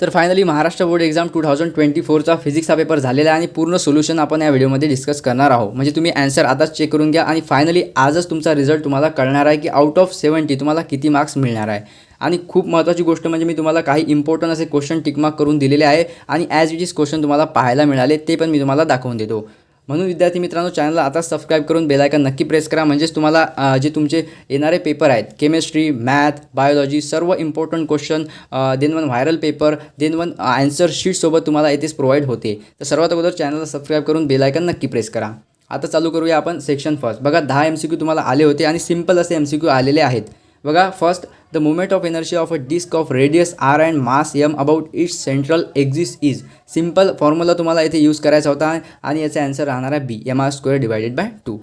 तर finally Maharashtra board exam 2024चा फिजिक्सचा पेपर झालेला आहे आणि पूर्ण सोल्युशन आपण या व्हिडिओमध्ये डिस्कस करणार आहोत. म्हणजे तुम्ही आन्सर आताच चेक करून घ्या आणि फायनली आजच तुमचा रिझल्ट तुम्हाला कळणार आहे की आउट ऑफ 70 तुम्हाला किती मार्क्स मिळणार आहे. आणि खूप महत्त्वाची गोष्ट म्हणजे मी तुम्हाला काही इम्पॉर्टंट असे क्वेश्चन टिकमार्क करून दिलेले आहे आणि ॲज इट इज क्वेश्चन तुम्हाला पाहायला मिळाले ते पण मी तुम्हाला दाखवून देतो. म्हणून विद्यार्थी मित्रांनो, चॅनलला आता सबस्क्राईब करून बेल आयकॉन नक्की प्रेस करा. म्हणजेच तुम्हाला जे तुमचे येणारे पेपर आहेत केमिस्ट्री, मॅथ, बायोलॉजी सर्व important question then one viral paper then one answer शीटसोबत तुम्हाला येथेच प्रोव्हाइड होते. तर सर्वात अगोदर चॅनलला सबस्क्राईब करून बेल आयकॉन नक्की प्रेस करा. आता चालू करूया आपण सेक्शन फर्स्ट. बघा 10 MCQ तुम्हाला आले होते आणि सिम्पल असे MCQ आलेले आहेत. बघा first, the moment of energy of a disc of radius r and mass m about its central axis is. Simple formula तुम्हाला इथे यूज करायचा होता आणि याचा आन्सर राहणार आहे b mr² divided by 2.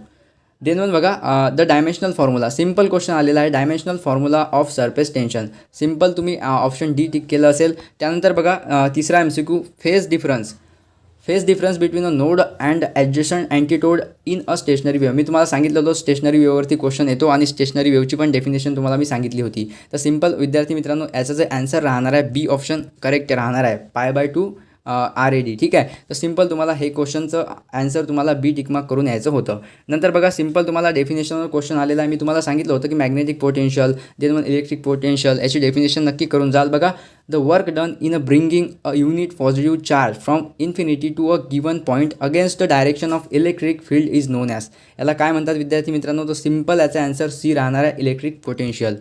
Then one बघा the dimensional formula. Simple question आलेला आहे. Dimensional formula of surface tension. Simple तुम्ही ऑप्शन डी टिक केलं असेल. त्यानंतर बघा तिसरा MCQ, phase difference. Phase difference between a node and adjacent अँटीटोड इन अ स्टेशनरी वेव्ह. मी तुम्हाला सांगितलं होतं स्टेशनरी वेव्हवरती क्वेश्चन येतो आणि स्टेशनरी वेव्हची पण डेफिनेशन तुम्हाला मी सांगितली होती. तर सिम्पल विद्यार्थी मित्रांनो, याचा जे आन्सर राहणार आहे बी ऑप्शन करेक्ट राहणार आहे, π/2 RAD. ठीक आहे. तर सिम्पल तुम्हाला हे क्वेश्चनचं आन्सर तुम्हाला बी टिकमार्क करून यायचं होतं. नंतर बघा सिम्पल तुम्हाला डेफिनेशनवर क्वेश्चन आलेला आहे. मी तुम्हाला सांगितलं होतं की magnetic potential then one electric potential याची डेफिनेशन नक्की करून जाल. बघा the work done in a bringing a unit positive charge from infinity to a given point against the direction of electric field is known as. याला काय म्हणतात विद्यार्थी मित्रांनो? तर सिम्पल याचा आन्सर सी राहणार आहे, इलेक्ट्रिक पोटेन्शियल.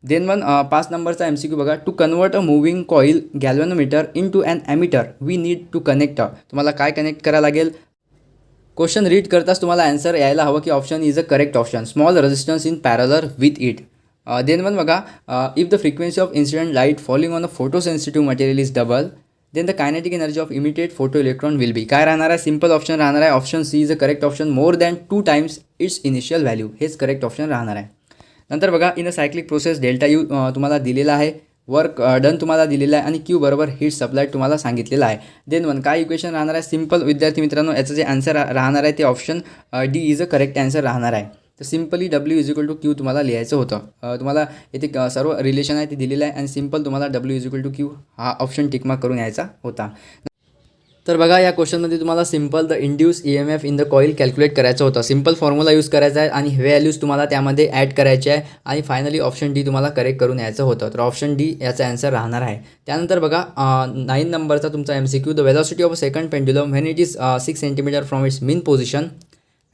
देन वन 5 नंबरचा MCQ बघा, to convert a moving coil galvanometer into an ammeter we need to connect. तुम्हाला काय कनेक्ट करायला लागेल? क्वेश्चन रीड करताच तुम्हाला आन्सर यायला हवं की option is a correct option, small resistance in parallel with it. Then one बघा, if the frequency of incident light falling on a photo sensitive material is double then the kinetic energy of immediate photo electron will be. काय राहणार आहे? Simple option राहणार आहे option C is a correct option, more than 2 times its initial value. हेच correct option राहणार आहे. नंतर बघा in a cyclic process delta U तुम्हाला दिलेला आहे, वर्क डन तुम्हाला दिलेला आहे आणि क्यू बरोबर हीट सप्लाइड तुम्हाला सांगितलेलं आहे. देन वन काय इक्वेशन राहणार आहे? सिम्पल विद्यार्थी मित्रांनो, याचं जे आन्सर राहणार आहे ते option D is a correct answer राहणार आहे. तर सिम्पली W = Q तुम्हाला लिहायचं होतं. तुम्हाला इथे सर्व रिलेशन आहे ते दिलेलं आहे आणि सिम्पल तुम्हाला W = Q हा ऑप्शन टिकमार्क करून यायचा होता. तर बघा या क्वेश्चनमध्ये तुम्हाला simple the induce EMF in the coil calculate करायचं होतं. सिम्पल फॉर्म्युला यूज करायचा आहे आणि व्हॅल्यूज तुम्हाला त्यामध्ये ॲड करायचे आहे आणि फायनली ऑप्शन डी तुम्हाला करेक्ट करून यायचं होतं. तर ऑप्शन डी याचा आन्सर राहणार आहे. त्यानंतर बघा 9 नंबरचा तुमचा MCQ, the velocity of a second pendulum when it is 6 centimetre from its mean position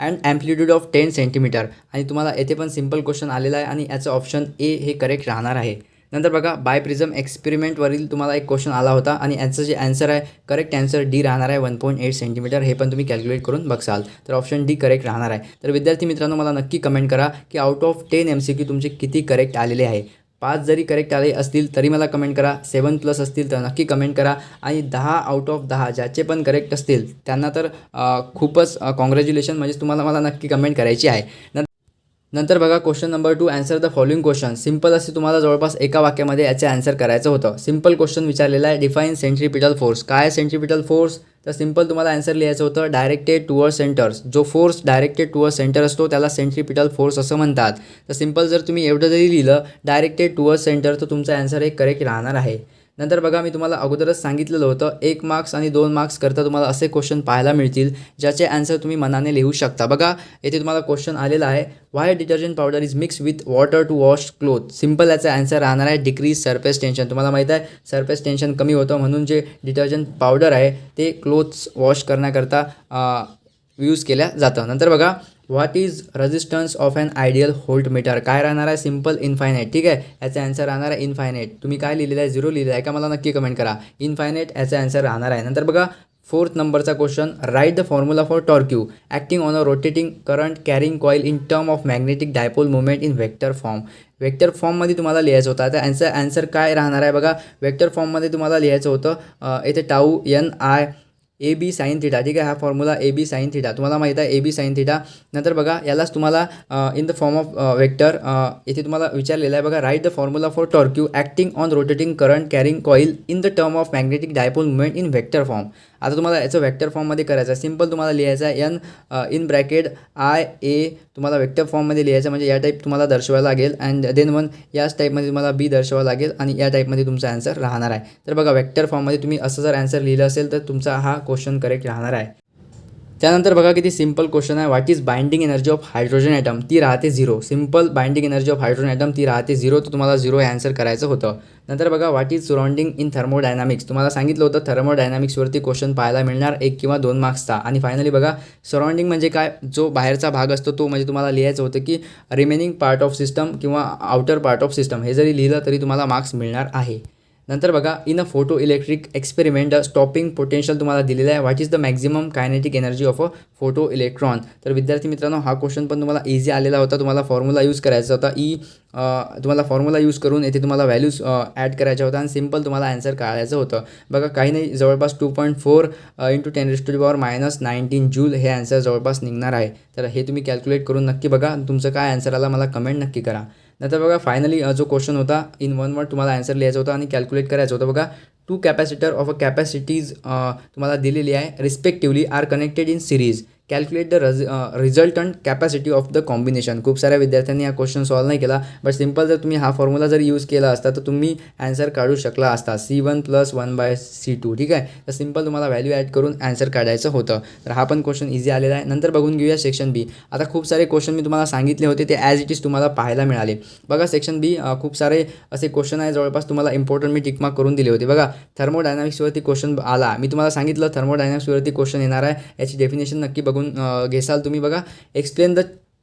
and amplitude of 10 centimetre. आणि तुम्हाला येथे पण सिम्पल क्वेश्चन आलेला आहे आणि याचं ऑप्शन ए हे करेक्ट राहणार आहे. नंतर बघा बायप्रिझम एक्सपेरिमेंटवरील तुम्हाला एक क्वेश्चन आला होता आणि याचं जे आन्सर आहे करेक्ट आन्सर डी राहणार आहे 1.8 सेंटीमीटर. हे पण तुम्ही कॅल्क्युलेट करून बघसाल तर ऑप्शन डी करेक्ट राहणार आहे. तर विद्यार्थी मित्रांनो, मला नक्की कमेंट करा की आउट ऑफ 10 MCQ तुमचे किती करेक्ट आलेले आहे. 5 जरी करेक्ट आले असतील तरी मला कमेंट करा, 7+ असतील तर नक्की कमेंट करा आणि 10 आउट ऑफ 10 ज्याचे पण करेक्ट असतील त्यांना तर खूपच कॉंग्रॅच्युलेशन, म्हणजे तुम्हाला मला नक्की कमेंट करायची आहे. नंतर बघा question number 2, answer the following question. Simple असे तुम्हाला जवळपास एका वाक्यामध्ये याचे आन्सर करायचं होतं. सिम्पल क्वेश्चन विचारलेला आहे, डिफाईन सेंट्रिपिटल फोर्स. काय सेंट्रिपिटल फोर्स? तर सिम्पल तुम्हाला आन्सर लिहायचं होतं डायरेक्टेड टुवर्ड सेंटर्स. जो फोर्स डायरेक्टेड टुवर्ड सेंटर असतो त्याला सेंट्रिपिटल फोर्स असं म्हणतात. तर सिम्पल जर तुम्ही एवढं जरी लिहिलं डायरेक्टेड टुवर्ड सेंटर तर तुमचा आन्सर हे करेक्ट राहणार आहे. नंतर बघा मी तुम्हाला अगोदरच सांगितलेलं होतं 1 मार्क्स आणि 2 मार्क्स करता तुम्हाला असे क्वेश्चन पाहायला मिळतील ज्याचे आन्सर तुम्ही मनाने लिहू शकता. बघा येथे तुम्हाला क्वेश्चन आलेला आहे, why detergent powder is mix with water to wash cloth. Simple याचा आन्सर राहणार आहे डिक्रीज सरफेस टेन्शन. तुम्हाला माहीत आहे सरफेस टेन्शन कमी होतं म्हणून जे डिटर्जंट पावडर आहे ते क्लोथ्स वॉश करण्याकरता यूज केल्या जातं. नंतर बघा what is resistance of an ideal voltmeter. काय राहणार आहे? Simple infinite. ठीक आहे, याचा आन्सर राहणार आहे इन्फायनाईट. तुम्ही काय लिहिलेलं आहे? 0 लिहिलं आहे का? मला नक्की कमेंट करा. इन्फायनाईट याचा आन्सर राहणार आहे. नंतर बघा 4th नंबरचा question, write the formula for torque acting on a rotating current carrying coil in term of magnetic dipole movement in vector form. Vector फॉर्ममध्ये तुम्हाला लिहायचं होतं. आता यांचं आन्सर काय राहणार आहे? बघा व्हेक्टर फॉर्ममध्ये तुम्हाला लिहायचं होतं येथे tau NI AB sine theta. ठीक आहे, हा फॉर्म्युला AB साइन थिटा तुम्हाला माहीत आहे, AB साइन थिटा. नंतर बघा यालाच तुम्हाला in the form of vector इथे तुम्हाला विचारलेलं आहे. बघा write the formula for torque acting on rotating current carrying coil in the term of magnetic dipole movement in vector form. आता तुम्हाला याचं वेक्टर फॉर्ममध्ये करायचं आहे. सिम्पल तुम्हाला लिहायचं आहे एन इन ब्रॅकेट आय ए तुम्हाला वेक्टर फॉर्ममध्ये लिहायचं, म्हणजे या टाईप तुम्हाला दर्शवायला लागेल अँड देन वन याच टाईपमध्ये तुम्हाला बी दर्शवावं लागेल आणि या टाईपमध्ये तुमचा आन्सर राहणार आहे. तर बघा वेक्टर फॉर्ममध्ये तुम्ही असं जर आन्सर लिहिलं असेल तर तुमचा हा क्वेश्चन करेक्ट राहणार आहे. त्यानंतर बघा किती सिंपल क्वेश्चन आहे. What is binding energy of hydrogen atom? ती राहते 0. Simple binding energy of hydrogen atom ती राहते 0, तर तुम्हाला 0 हे आन्सर करायचं होतं. नंतर बघा what is surrounding in thermodynamics? तुम्हाला सांगितलं होतं थर्मोडायनामिक्सवरती क्वेश्चन पाहायला मिळणार 1 किंवा 2 मार्क्सचा. आणि फायनली बघा सराउंडिंग म्हणजे काय, जो बाहेरचा भाग असतो तो, म्हणजे तुम्हाला लिहायचं होतं की रिमेनिंग पार्ट ऑफ सिस्टम किंवा आउटर पार्ट ऑफ सिस्टम, हे जरी लिहिलं तरी तुम्हाला मार्क्स मिळणार आहे. नंतर बघा in a photo electric experiment stopping potential तुम्हाला दिलेलं आहे. What is the maximum kinetic energy of a photo electron? तर विद्यार्थी मित्रांनो हा क्वेश्चन पण तुम्हाला इझी आलेला होता. तुम्हाला फॉर्म्युला यूज करायचा होता. तुम्हाला फॉर्म्युला यूज करून येथे तुम्हाला व्हॅल्यूज ॲड करायच्या होत्या आणि सिंपल तुम्हाला आन्सर काढायचं होतं. बघा काही नाही, जवळपास 2.4 × 10⁻⁻19 जूल हे आन्सर जवळपास निघणार आहे. तर हे तुम्ही कॅल्क्युलेट करून नक्की बघा तुमचं काय आन्सर आला, मला कमेंट नक्की करा. नंतर बघा फायनली जो क्वेश्चन होता इन 1 वर्ड तुम्हाला आन्सर लिहायचा होता आणि कॅल्क्युलेट करायचं होतं. बघा 2 कॅपॅसिटर ऑफ अ कॅपॅसिटीज तुम्हाला दिलेली आहे respectively are connected in series. Calculate the resultant capacity of the combination. खूप साऱ्या विद्यार्थ्यांनी हा क्वेश्चन सॉल्व नाही केला, बट सिंपल जर तुम्ही हा फॉर्म्युला जर यूज केला असता तर तुम्ही आन्सर काढू शकला असता C1 + 1/C2. ठीक आहे, तर सिंपल तुम्हाला व्हॅल्यू ॲड करून आन्सर काढायचं होतं. तर हा पण क्वेश्चन इझी आलेला आहे. नंतर बघून घेऊया सेक्शन बी. आता खूप सारे क्वेश्चन मी तुम्हाला सांगितले होते ते ॲज इट इज तुम्हाला पाहायला मिळाले. बघा सेक्शन बी खूप सारे असे क्वेश्चन आहे, जवळपास तुम्हाला इम्पॉर्टंट मी टिकमार्क करून दिले होते. बघा थर्मोडायनामिक्सवरती क्वेश्चन आला, मी तुम्हाला सांगितलं थर्मोडायनामिक्सवरती क्वेश्चन येणार आहे, याची डेफिनेशन नक्की बघून घेसाल तुम्ही. बघा explain the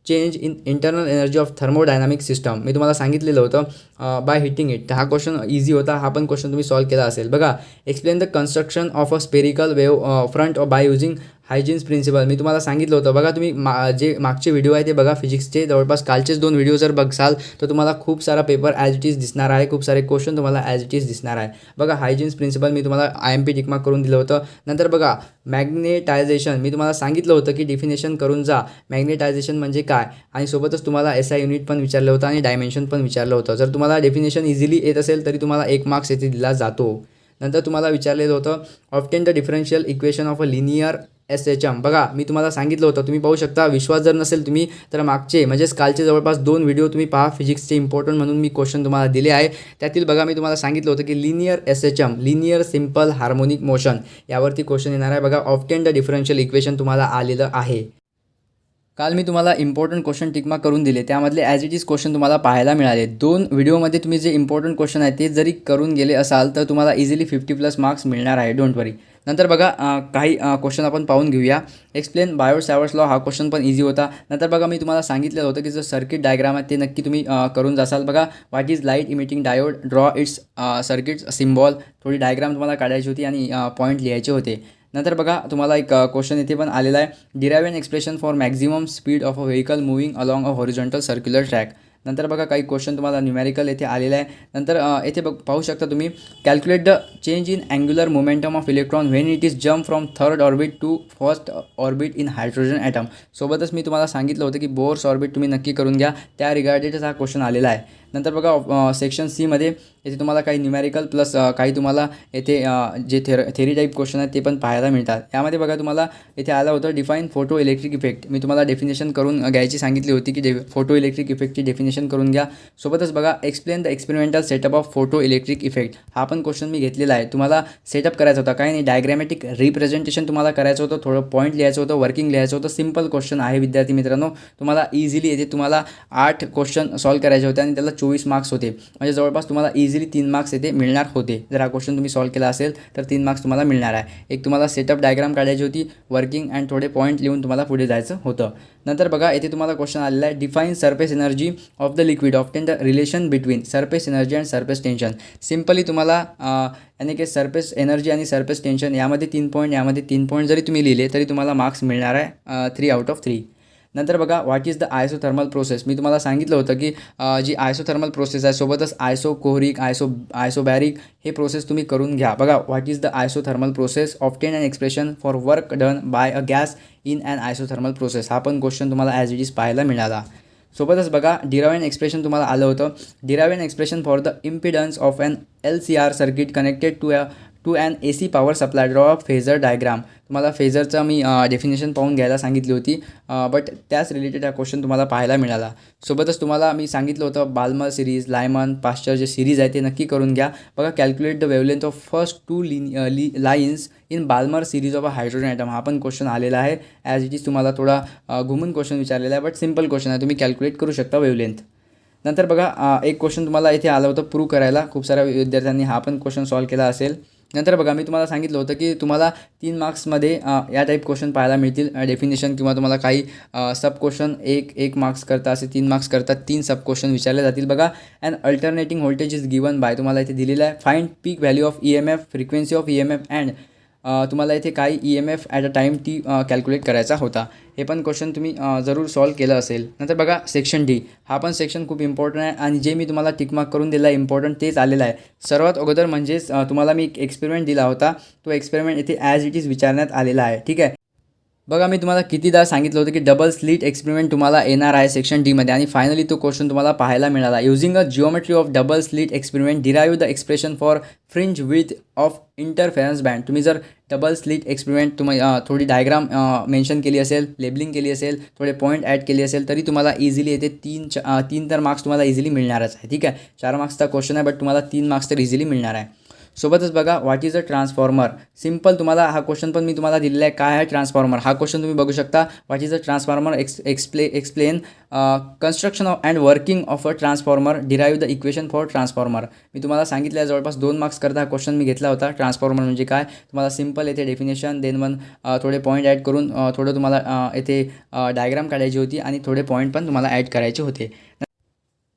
change in internal energy of thermodynamic system, मी तुम्हाला सांगितलेलं होतं बाय हिटिंग इट. हा क्वेश्चन इझी होता, हा पण क्वेश्चन तुम्ही सॉल्व केला असेल. बघा explain the construction of a spherical wave front by using Huygens principle, मी तुम्हाला सांगितलं होतं. बघा तुम्ही जे मागचे व्हिडिओ आहे ते बघा फिजिक्सचे, जवळपास कालचेच 2 व्हिडिओ जर बघसाल तर तुम्हाला खूप सारा पेपर ॲज इट इज दिसणार आहे, खूप सारे क्वेश्चन तुम्हाला ॲज इट इज दिसणार आहे. बघा हायजीन्स प्रिन्सिपल मी तुम्हाला IMP टिकमार्क करून दिलं होतं. नंतर बघा मॅग्नेटायझेशन, मी तुम्हाला सांगितलं होतं की डिफिनेशन करून जा मॅग्नेटायझेशन म्हणजे काय, आणि सोबतच तुम्हाला SI युनिट पण विचारलं होतं आणि डायमेन्शन पण विचारलं होतं. जर तुम्हाला डेफिनेशन इझिली येत असेल तरी तुम्हाला 1 मार्क्स येथे दिला जातो. नंतर तुम्हाला विचारलेलं होतं obtain the differential equation of a linear SHM. बघा मी तुम्हाला सांगितलं होतं, तुम्ही पाहू शकता. विश्वास जर नसेल तुम्ही तर मागचे म्हणजेच कालचे जवळपास 2 व्हिडिओ तुम्ही पहा, फिजिक्सचे इम्पॉर्टंट म्हणून मी क्वेश्चन तुम्हाला दिले आहे. त्यातील बघा मी तुम्हाला सांगितलं होतं की linear SHM linear simple harmonic motion यावरती क्वेश्चन येणार आहे. बघा ऑब्टेन द डिफरन्शियल इक्वेशन तुम्हाला आलेलं आहे. काल मी तुम्हाला इम्पॉर्टंट क्वेश्चन टिकमार्क करून दिले, त्यामधले ॲज इट इज क्वेश्चन तुम्हाला पाहायला मिळाले. 2 व्हिडिओमध्ये तुम्ही जे इम्पॉर्टंट क्वेश्चन आहेत ते जरी करून गेले असाल तर तुम्हाला इझिली 50+ मार्क्स मिळणार आहे, डोंट वरी. नंतर बघा काही क्वेश्चन आपण पाहून घेऊया. एक्सप्लेन बायोट सॅवर्ट्स लॉ, हा क्वेश्चन पण इझी होता. नंतर बघा मी तुम्हाला सांगितलेलं होतं की जो सर्किट डायग्राम आहे ते नक्की तुम्ही करून जासाल. बघा what is light emitting diode, draw it's circuit symbol, थोडी डायग्राम तुम्हाला काढायची होती आणि पॉईंट लिहायचे होते. नंतर बघा तुम्हाला एक क्वेश्चन इथे पण आलेला आहे, derive an expression for maximum speed of a vehicle moving along a horizontal circular track. नंतर बघा काही क्वेश्चन तुम्हाला न्यूमेरिकल येथे आलेला आहे. नंतर येथे पाहू शकता तुम्ही calculate the change in angular momentum of electron when it is jump from 3rd orbit to 1st orbit in hydrogen atom. सोबतच मी तुम्हाला सांगितलं होतं की बोर्स ऑर्बिट तुम्ही नक्की करून घ्या, त्या रिगार्डेडच हा क्वेश्चन आलेला आहे. नंतर बघा सेक्शन सीमध्ये येथे तुम्हाला काही न्यूमेरिकल प्लस काही तुम्हाला येथे जे थेरी टाईप क्वेश्चन आहेत ते पण पाहायला मिळतात. यामध्ये बघा तुम्हाला येथे आलं होतं डिफाईन फोटो इलेक्ट्रिक इफेक्ट, मी तुम्हाला डेफिनेशन करून घ्यायची सांगितली होती की फोटो इलेक्ट्रिक इफेक्टची डेफिनेशन करून घ्या. सोबतच बघा explain the experimental setup of photo electric effect, हा पण क्वेश्चन मी घेतलेला आहे. तुम्हाला सेटअप करायचा होता, काही नाही डायग्रॅमॅटिक रिप्रेझेंटेशन तुम्हाला करायचं होतं, थोडं पॉईंट लिहायचं होतं, वर्किंग लिहायचं होतं. सिंपल क्वेश्चन आहे विद्यार्थी मित्रांनो, तुम्हाला इझिली येथे तुम्हाला 8 क्वेश्चन सॉल्व करायचे होते आणि त्याला 24 मार्क्स होते, म्हणजे जवळपास तुम्हाला इझिली 3 मार्क्स येथे मिळणार होते. जर हा क्वेश्चन तुम्ही सॉल्व केला असेल तर 3 मार्क्स तुम्हाला मिळणार आहे. एक तुम्हाला सेटअप डायग्राम काढायची होती, वर्किंग अँड थोडे पॉईंट लिहून तुम्हाला पुढे जायचं होतं. नंतर बघा येथे तुम्हाला क्वेश्चन आलेला आहे define surface energy of the liquid obtain the relation between surface energy and surface tension. Simply तुम्हाला यानी की सरफेस एनर्जी आणि सरफेस टेन्शन यामध्ये 3 पॉईंट, यामध्ये 3 पॉईंट जरी तुम्ही लिहिले तरी तुम्हाला मार्क्स मिळणार आहे 3/3. नंतर बघा what is the isothermal process, मी तुम्हाला सांगितलं होतं की जी आयसोथर्मल प्रोसेस आहे सोबतच आयसोकोरिक आयसोबॅरिक हे प्रोसेस तुम्ही करून घ्या. बघा what is the isothermal process obtain an expression for work done by a gas in an isothermal process, हा पण क्वेश्चन तुम्हाला ॲज इट इज पाहायला मिळाला. सोबतच बघा डिराइव एन एक्सप्रेशन तुम्हाला आलं होतं, derive an expression for the impedance of an LCR circuit connected to an AC power supply draw a phasor diagram. तुम्हाला फेझरचा मी डेफिनेशन पाहून घ्यायला सांगितली होती, बट त्याच रिलेटेड हा क्वेश्चन तुम्हाला पाहायला मिळाला. सोबतच तुम्हाला मी सांगितलं होतं बाल्मर सिरीज, लायमन, पास्चर जे सिरीज आहे ते नक्की करून घ्या. बघा, calculate the wavelength of first 2 lines in Balmer series of a hydrogen atom. हा पण क्वेश्चन आलेला आहे. ॲज इट इज तुम्हाला थोडा घुमून क्वेश्चन विचारलेला आहे, बट सिम्पल क्वेश्चन आहे, तुम्ही कॅल्क्युलेट करू शकता वेवलेंथ. नंतर बघा, एक क्वेश्चन तुम्हाला इथे आलं होतं प्रूव्ह करायला. खूप साऱ्या विद्यार्थ्यांनी हा पण क्वेश्चन सॉल्व केला असेल. नंतर बघा, मी तुम्हाला सांगितलं होतं की तुम्हाला 3 मार्क्समध्ये या टाईप क्वेश्चन पाहायला मिळतील. डेफिनेशन किंवा तुम्हाला काही सब क्वेश्चन एक मार्क्स करता असे 3 मार्क्स करता 3 सब क्वेश्चन विचारले जातील. बघा, and alternating voltage is given by, तुम्हाला इथे दिलेलं आहे. Find peak value of EMF, frequency of EMF and तुम्हाला इथे काही EMF at a time T calculate करायचा होता. हे पण क्वेश्चन तुम्ही जरूर सॉल्व केलं असेल. नंतर बघा, सेक्शन D. हा पण सेक्शन खूप इम्पॉर्टंट आहे आणि जे मी तुम्हाला टिकमार्क करून दिला आहे इम्पॉर्टंट तेच आलेलं आहे. सर्वात अगोदर म्हणजेच तुम्हाला मी एक एक्सपेरिमेंट दिला होता, तो एक्सपेरिमेंट इथे ॲज इट इज विचारण्यात आलेला आहे. ठीक आहे. बघा, मी तुम्हाला कितीदा सांगितलं होतं की डबल स्लिट एक्सपेरिमेंट तुम्हाला येणार आहे सेक्शन Dमध्ये आणि फायनली तो क्वेश्चन तुम्हाला पाहायला मिळाला. Using a geometry of double slit experiment derive the expression for fringe width of interference band. तुम्ही जर डबल स्लिट एक्सपेरिमेंट तुम्ही थोडी डायग्राम मेन्शन केली असेल, लेबलिंग केली असेल, थोडे पॉईंट ॲड केली असेल, तरी तुम्हाला इझिली येते 3 तर मार्क्स तुम्हाला इझिली मिळणारच आहे. ठीक आहे. 4 मार्क्सचा क्वेश्चन आहे, बट तुम्हाला 3 मार्क्स तर इझिली मिळणार आहे. सोबतच बघा, what is a transformer. Simple तुम्हाला हा क्वेश्चन पण मी तुम्हाला दिलेला आहे. काय आहे ट्रान्सफॉर्मर, हा क्वेश्चन तुम्ही बघू शकता. What is a transformer, explain construction of and working of a transformer, derive the equation for transformer. मी तुम्हाला सांगितलं आहे जवळपास 2 मार्क्स करता हा क्वेश्चन मी घेतला होता. ट्रान्सफॉर्मर म्हणजे काय, तुम्हाला सिम्पल येथे डेफिनेशन देन थोडे पॉईंट ॲड करून थोडं तुम्हाला येथे डायग्राम काढायची होती आणि थोडे पॉईंट पण तुम्हाला ॲड करायचे होते.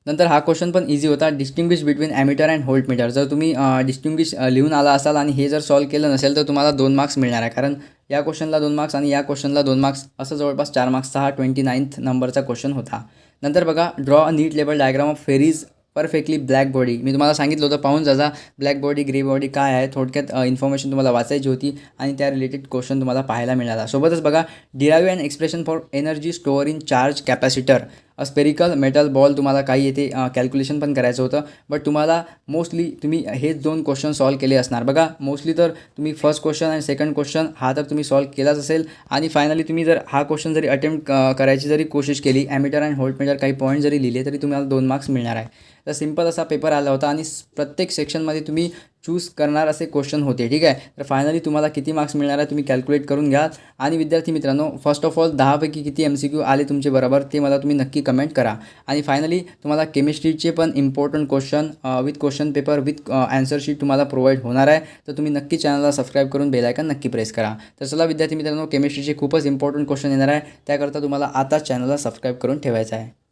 नंतर हा क्वेश्चन पण इझी होता. Distinguish between ammeter and voltmeter. जर तुम्ही डिस्टिंग्विश लिहून आला असाल आणि हे जर सॉल्व केलं नसेल तर तुम्हाला 2 मार्क्स मिळणार आहे. कारण या क्वेश्चनला 2 मार्क्स आणि या क्वेश्चनला 2 मार्क्स, असं जवळपास 4 मार्क्सचा हा 29th नंबरचा क्वेश्चन होता. नंतर बघा, draw a neat label diagram of Ferry's perfectly black body. मी तुम्हाला सांगितलं होतं पाहून जा ब्लॅक बॉडी ग्रे बॉडी काय आहे, थोडक्यात इन्फॉर्मेशन तुम्हाला वाचायची होती आणि त्या रिलेटेड क्वेश्चन तुम्हाला पाहायला मिळाला. सोबतच बघा, derive and expression for energy store in charge capacitor. Spherical metal ball तुम्हाला काही येथे कॅल्क्युलेशन पण करायचं होतं, बट तुम्हाला मोस्टली तुम्ही हेच 2 क्वेश्चन सॉल्व केले असणार. बघा, मोस्टली तर तुम्ही फर्स्ट क्वेश्चन आणि सेकंड क्वेश्चन हा तर तुम्ही सॉल्व केलाच असेल आणि फायनली तुम्ही जर हा क्वेश्चन जरी अटेम्प्ट करायची जरी कोशिश केली, ॲमीटर अँड व्होल्टमीटर काही पॉईंट जरी लिहिले तरी तुम्हाला 2 मार्क्स मिळणार आहे. तर सिम्पल असा पेपर आला होता आणि प्रत्येक सेक्शनमध्ये तुम्ही चूज करणार असे क्वेश्चन होते. ठीक आहे. तर फायनली तुम्हाला किती मार्क्स मिळणार आहे तुम्ही कॅल्क्युलेट करून घ्या. आणि विद्यार्थी मित्रांनो, फर्स्ट ऑफ ऑल 10 पैकी किती MCQ आले तुमचे बरोबर ते मला तुम्ही नक्की कमेंट करा. आणि फायनली तुम्हाला केमिस्ट्रीचे पण important question with question paper with answer sheet तुम्हाला प्रोव्हाइड होणार आहे. तर तुम्ही नक्की चॅनलला सबस्क्राईब करून बेल आयकॉन नक्की प्रेस करा. तर चला विद्यार्थी मित्रांनो, केमिस्ट्रीचे खूपच इम्पॉर्टंट क्वेश्चन येणार आहे, त्याकरता तुम्हाला आताच चॅनलला सबस्क्राईब करून ठेवायचं आहे.